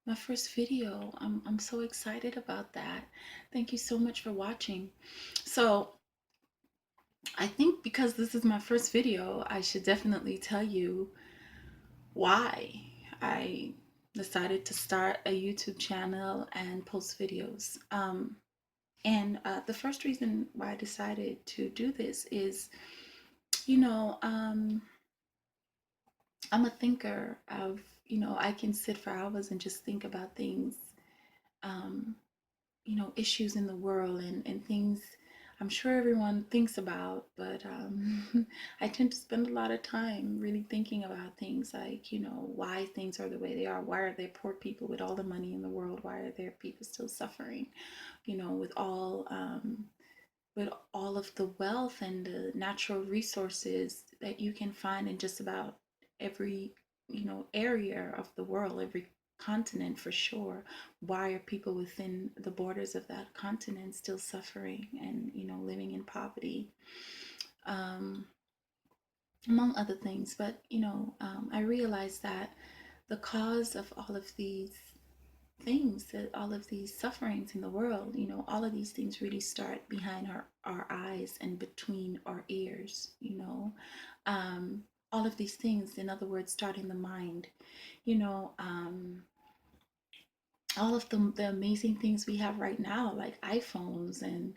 my first video. I'm so excited about that. Thank you so much for watching. So I think because this is my first video, I should definitely tell you why I decided to start a YouTube channel and post videos. And the first reason why I decided to do this is, you know, um, I'm a thinker of, I can sit for hours and just think about things, um, issues in the world and things I'm sure everyone thinks about, but I tend to spend a lot of time really thinking about things like, why things are the way they are. Why are there poor people with all the money in the world? Why are there people still suffering, with all of the wealth and the natural resources that you can find in just about every area of the world, every continent for sure. Why are people within the borders of that continent still suffering and living in poverty, um, among other things? But I realized that the cause of all of these things, that all of these sufferings in the world, all of these things really start behind our eyes and between our ears. um, all of these things, in other words, start in the mind. you know um, all of the amazing things we have right now, like iPhones and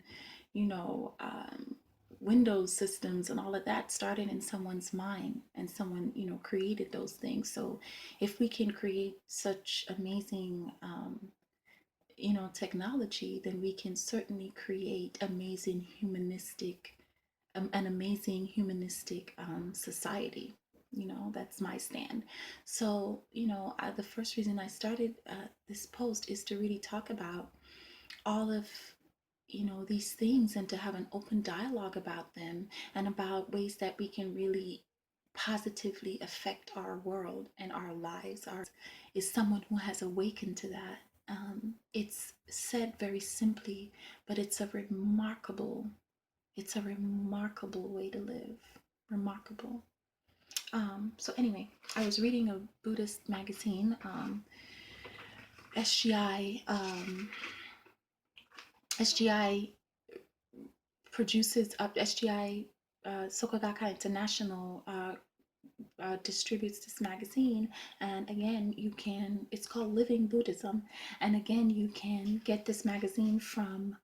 you know um, Windows systems and all of that, started in someone's mind, and someone created those things. So if we can create such amazing technology, then we can certainly create an amazing humanistic society. That's my stand. So the first reason I started this post is to really talk about all of these things, and to have an open dialogue about them, and about ways that we can really positively affect our world and our lives. Is someone who has awakened to that. It's said very simply, but it's a remarkable way to live. Remarkable. So anyway, I was reading a Buddhist magazine, SGI. SGI produces SGI, Soka Gakkai International, distributes this magazine. And again, it's called Living Buddhism. And again, you can get this magazine from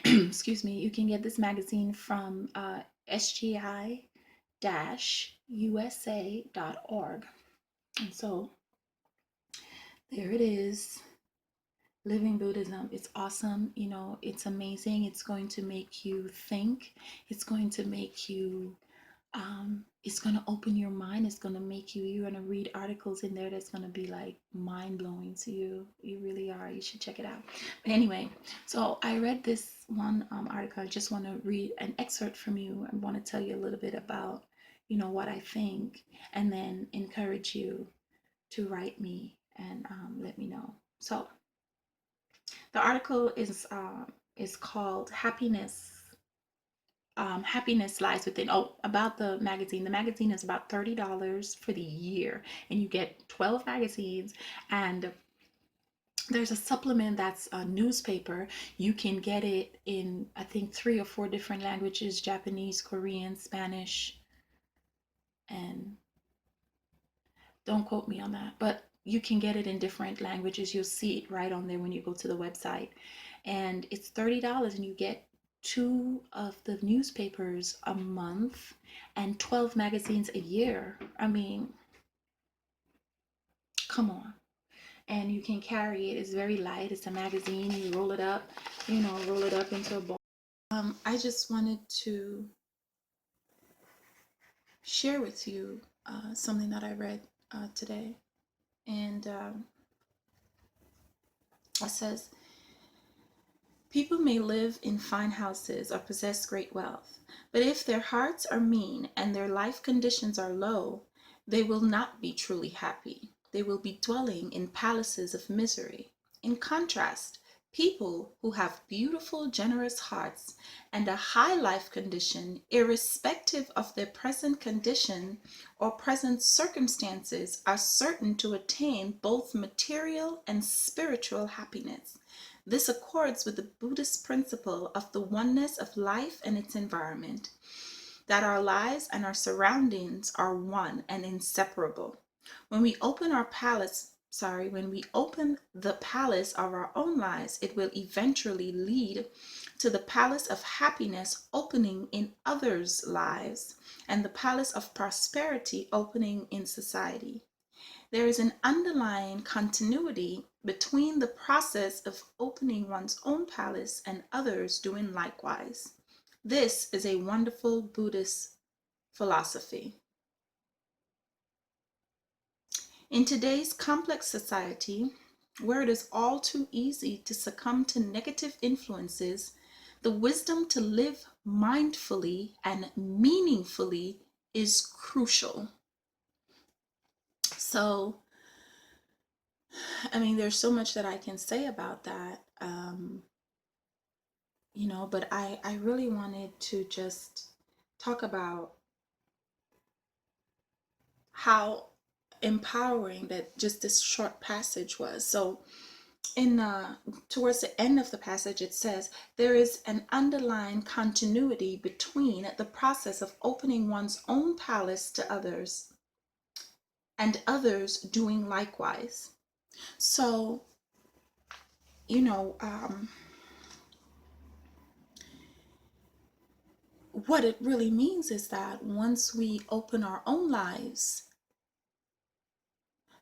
excuse me, you can get this magazine from sgi-usa.org. And so there it is. Living Buddhism. It's awesome. It's amazing. It's going to make you think. It's going to make you it's going to open your mind. It's going to make you're going to read articles in there that's going to be like mind blowing to you. You really are. You should check it out. But anyway, so I read this one article. I just want to read an excerpt from you. I want to tell you a little bit about, what I think, and then encourage you to write me and let me know. So the article is called Happiness Lies Within. Oh, about the magazine. The magazine is about $30 for the year, and you get 12 magazines. And there's a supplement that's a newspaper. You can get it in, I think, 3 or 4 different languages: Japanese, Korean, Spanish, and don't quote me on that, but you can get it in different languages. You'll see it right on there when you go to the website. And it's $30, and you get 2 of the newspapers a month and 12 magazines a year. I mean, come on. And you can carry it. It's very light. It's a magazine. You roll it up, roll it up into a ball. I just wanted to share with you something that I read today. And it says, people may live in fine houses or possess great wealth, but if their hearts are mean and their life conditions are low, they will not be truly happy. They will be dwelling in palaces of misery. In contrast, People who have beautiful, generous hearts and a high life condition, irrespective of their present condition or present circumstances, are certain to attain both material and spiritual happiness. This accords with the Buddhist principle of the oneness of life and its environment, that our lives and our surroundings are one and inseparable. When we open when we open the palace of our own lives, it will eventually lead to the palace of happiness opening in others' lives and the palace of prosperity opening in society. There is an underlying continuity between the process of opening one's own palace and others doing likewise. This is a wonderful Buddhist philosophy. In today's complex society, where it is all too easy to succumb to negative influences, the wisdom to live mindfully and meaningfully is crucial. So, I mean, there's so much that I can say about that, but I really wanted to just talk about how empowering that just this short passage was. So, in towards the end of the passage, it says there is an underlying continuity between the process of opening one's own palace to others and others doing likewise. So, you know, what it really means is that once we open our own lives,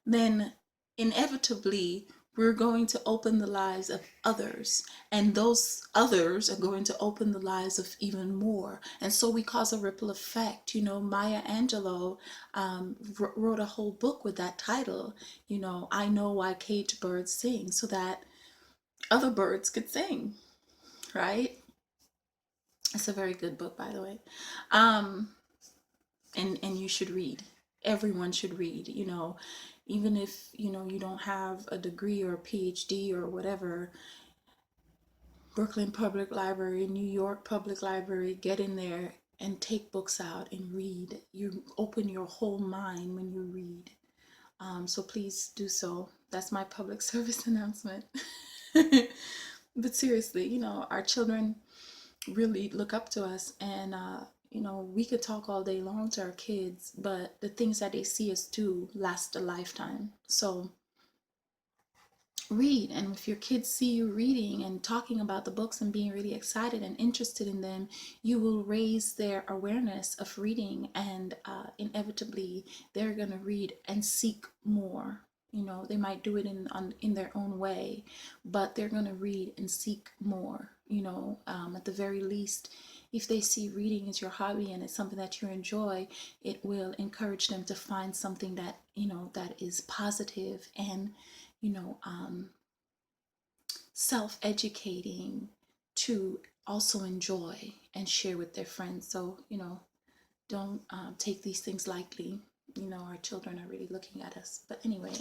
then inevitably we're going to open the lives of others, and those others are going to open the lives of even more, and so we cause a ripple effect. Maya Angelou wrote a whole book with that title. I Know Why Caged Birds Sing, so that other birds could sing, right? It's a very good book, by the way. And you should read. Everyone should read. Even if you don't have a degree or a PhD or whatever. Brooklyn Public Library, New York Public Library, get in there and take books out and read. You open your whole mind when you read. So please do so. That's my public service announcement. But seriously, our children really look up to us, and we could talk all day long to our kids, but the things that they see us do last a lifetime. So read, and if your kids see you reading and talking about the books and being really excited and interested in them, you will raise their awareness of reading, and inevitably they're going to read and seek more. They might do it in their own way, but they're going to read and seek more. At the very least, if they see reading as your hobby and it's something that you enjoy, it will encourage them to find something that is positive and self-educating to also enjoy and share with their friends. So, don't take these things lightly. Our children are really looking at us. But anyway,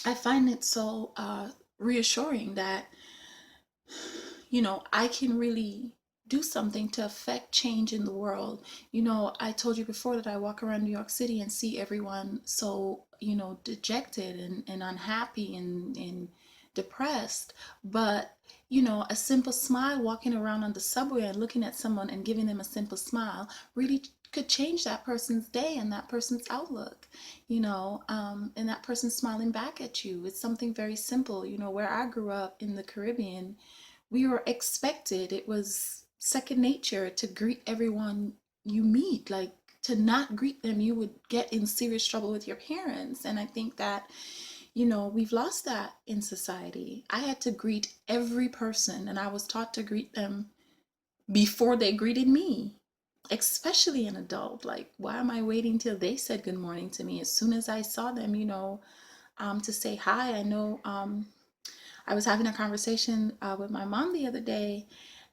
I find it so reassuring that, I can really do something to affect change in the world. I told you before that I walk around New York City and see everyone so, dejected and unhappy and depressed. But, a simple smile, walking around on the subway and looking at someone and giving them a simple smile really could change that person's day and that person's outlook, and that person smiling back at you. It's something very simple. Where I grew up in the Caribbean, we were expected, it was second nature to greet everyone you meet. Like, to not greet them, you would get in serious trouble with your parents. And I think that, we've lost that in society. I had to greet every person, and I was taught to greet them before they greeted me, especially an adult. Like, why am I waiting till they said good morning to me? As soon as I saw them, to say hi. I know I was having a conversation with my mom the other day,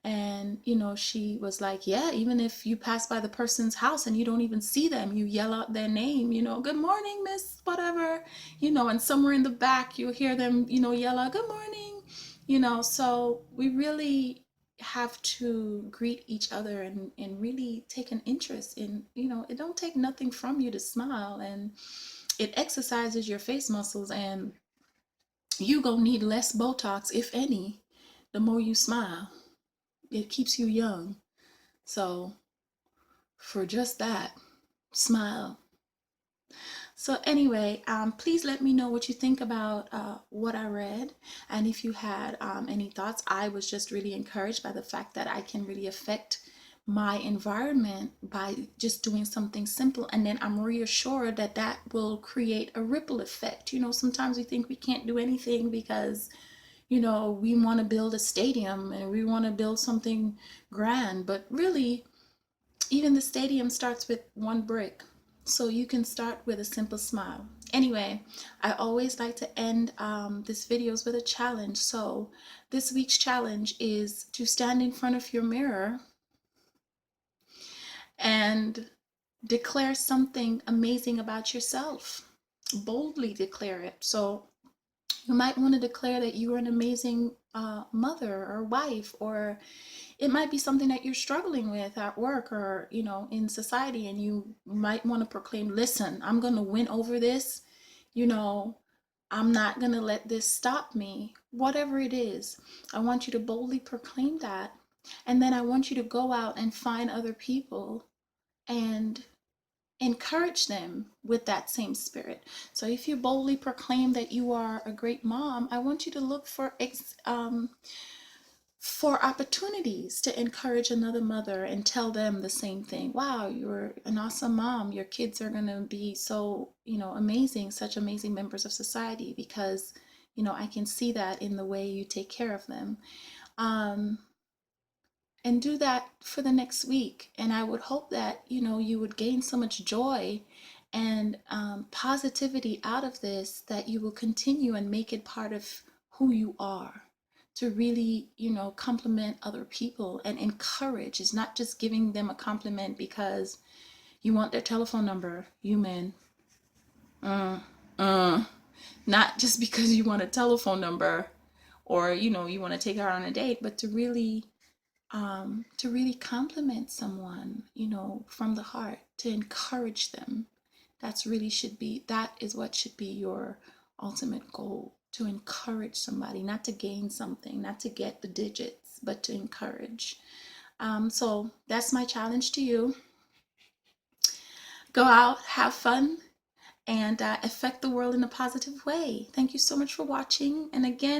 And, she was like, yeah, even if you pass by the person's house and you don't even see them, you yell out their name, good morning, Miss whatever, and somewhere in the back, you'll hear them, yell out, good morning, so we really have to greet each other and really take an interest in, it don't take nothing from you to smile, and it exercises your face muscles, and you gonna need less Botox, if any, the more you smile. It keeps you young. So for just that, smile. So anyway, please let me know what you think about what I read, and if you had any thoughts. I was just really encouraged by the fact that I can really affect my environment by just doing something simple, and then I'm reassured that that will create a ripple effect. Sometimes we think we can't do anything because we want to build a stadium and we want to build something grand, but really, even the stadium starts with one brick. So you can start with a simple smile. Anyway, I always like to end these videos with a challenge. So this week's challenge is to stand in front of your mirror and declare something amazing about yourself. Boldly declare it. So you might want to declare that you are an amazing mother or wife, or it might be something that you're struggling with at work or in society, and you might want to proclaim, listen, I'm going to win over this. you know I'm not going to let this stop me. Whatever it is, I want you to boldly proclaim that, and then I want you to go out and find other people and encourage them with that same spirit. So if you boldly proclaim that you are a great mom, I want you to look for opportunities to encourage another mother and tell them the same thing. Wow, you're an awesome mom. Your kids are going to be so, amazing, such amazing members of society because, I can see that in the way you take care of them. Um, and do that for the next week. And I would hope that, you would gain so much joy and positivity out of this that you will continue and make it part of who you are, to really, compliment other people and encourage. It's not just giving them a compliment because you want their telephone number, you men. Uh, Not just because you want a telephone number or, you want to take her on a date, but to really compliment someone, from the heart, to encourage them. That is what should be your ultimate goal, to encourage somebody, not to gain something, not to get the digits, but to encourage. So that's my challenge to you. Go out, have fun, and affect the world in a positive way. Thank you so much for watching. And again,